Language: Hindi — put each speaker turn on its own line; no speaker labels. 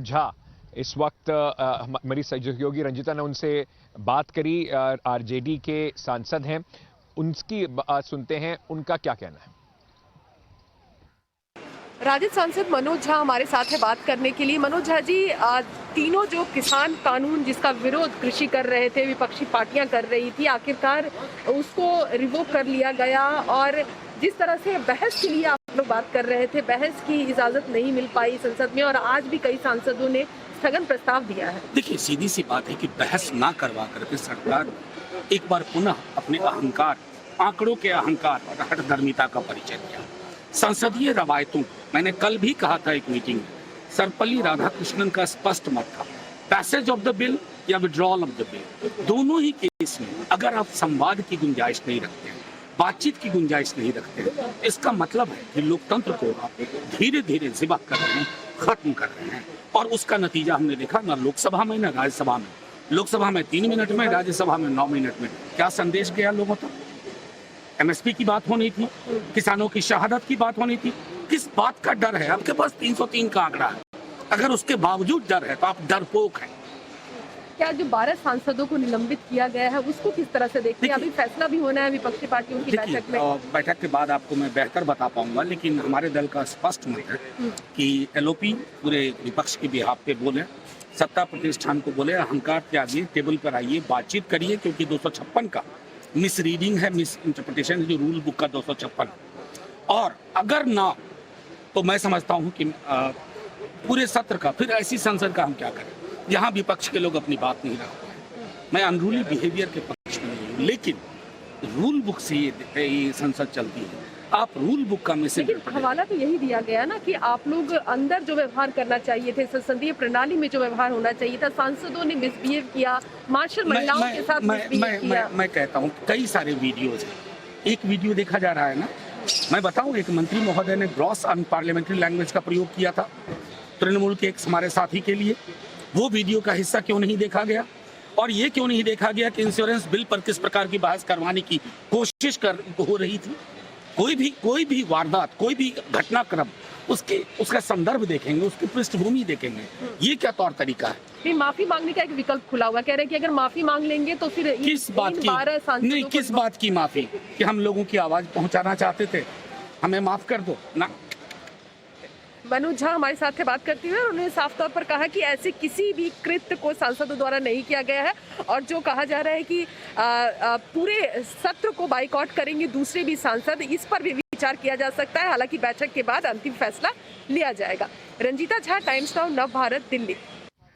झा इस वक्त मेरी सहयोगी रंजिता ने उनसे बात करी। आरजेडी के सांसद हैं, उनकी सुनते हैं उनका क्या कहना है।
राजद सांसद मनोज झा हमारे साथ है बात करने के लिए। मनोज झा जी, तीनों जो किसान कानून जिसका विरोध कृषि कर रहे थे, विपक्षी पार्टियां कर रही थी, आखिरकार उसको रिवोक कर लिया गया और जिस तरह से बहस के लिए आप लोग बात कर रहे थे, बहस की इजाजत नहीं मिल पाई संसद में और आज भी कई सांसदों ने स्थगन प्रस्ताव दिया है।
देखिए, सीधी सी बात है कि बहस ना करवा करके सरकार एक बार पुनः अपने अहंकार, आंकड़ों के अहंकार और हठधर्मिता का परिचय दिया। संसदीय रवायतों, मैंने कल भी कहा था एक मीटिंग में, सर्वपल्ली राधाकृष्णन का स्पष्ट मत था, पैसेज ऑफ द बिल या विड्रॉल ऑफ द बिल, दोनों ही केस में अगर आप संवाद की गुंजाइश नहीं रखते हैं, बातचीत की गुंजाइश नहीं रखते हैं, इसका मतलब है कि लोकतंत्र को आप धीरे धीरे ज़िबा कर रहे हैं, खत्म कर रहे हैं। और उसका नतीजा हमने देखा ना लोकसभा में ना राज्यसभा में। लोकसभा में 3 मिनट में, राज्यसभा में 9 मिनट में। क्या संदेश गया लोगों तक? एमएसपी की बात होनी थी, किसानों की शहादत की बात होनी थी। किस बात का डर है? आपके पास 303 का आंकड़ा है, अगर उसके बावजूद डर है तो आप डरपोक हैं।
क्या जो 12 सांसदों को निलंबित किया गया है उसको किस तरह से देखते हैं? अभी फैसला भी होना है विपक्षी पार्टियों की बैठक में।
बैठक के बाद आपको मैं बेहतर बता पाऊंगा, लेकिन हमारे दल का स्पष्ट मत है कि एलओपी पूरे विपक्ष के बिहाफ पे बोले, सत्ता प्रतिष्ठान को बोले अहंकार त्यागिए, टेबल पर आइए, बातचीत करिए, क्योंकि 256 का मिस रीडिंग है, मिस इंटरप्रिटेशन है जो रूल बुक का 256। और अगर ना तो मैं समझता हूँ कि पूरे सत्र का फिर ऐसी संसद का हम क्या करें जहाँ विपक्ष के लोग अपनी बात नहीं रखते हैं। मैं अनरूली बिहेवियर के पक्ष में नहीं हूँ, लेकिन रूल बुक से ये संसद चलती है। आप रूल बुक का मैसेज,
हवाला तो यही दिया गया ना कि आप लोग अंदर जो व्यवहार करना चाहिए थे, संसदीय प्रणाली में जो व्यवहार होना चाहिए था, सांसदों ने मिसबिहेव किया, मार्शल महिलाओं के साथ मिसबिहेव किया।
मैं कहता हूँ कई सारे वीडियोज हैं, एक वीडियो देखा जा रहा है ना, मैं बताऊं, एक मंत्री महोदय ने ग्रॉस अनपार्लियामेंट्री लैंग्वेज का प्रयोग किया था तृणमूल के एक हमारे साथी के लिए। वो वीडियो का हिस्सा क्यों नहीं देखा गया? और ये क्यों नहीं देखा गया कि इंश्योरेंस बिल पर किस प्रकार की बहस करवाने की कोशिश हो रही थी? कोई भी वारदात, कोई भी घटनाक्रम, उसका संदर्भ देखेंगे, उसकी पृष्ठभूमि देखेंगे। ये क्या तौर तरीका है?
फिर माफी मांगने का एक विकल्प खुला हुआ, कह रहे हैं कि अगर माफी मांग लेंगे तो फिर
किस बात की माफी? कि हम लोगों की आवाज पहुंचाना चाहते थे, हमें माफ कर दो ना।
मनोज झा हमारे साथ थे बात करते हुए, उन्होंने साफ तौर पर कहा कि ऐसे किसी भी कृत्य को सांसदों द्वारा नहीं किया गया है और जो कहा जा रहा है कि पूरे सत्र को बाइकआउट करेंगे दूसरे भी सांसद, इस पर भी विचार किया जा सकता है। हालांकि बैठक के बाद अंतिम फैसला लिया जाएगा। रंजिता झा, टाइम्स नाउ, नव भारत, दिल्ली।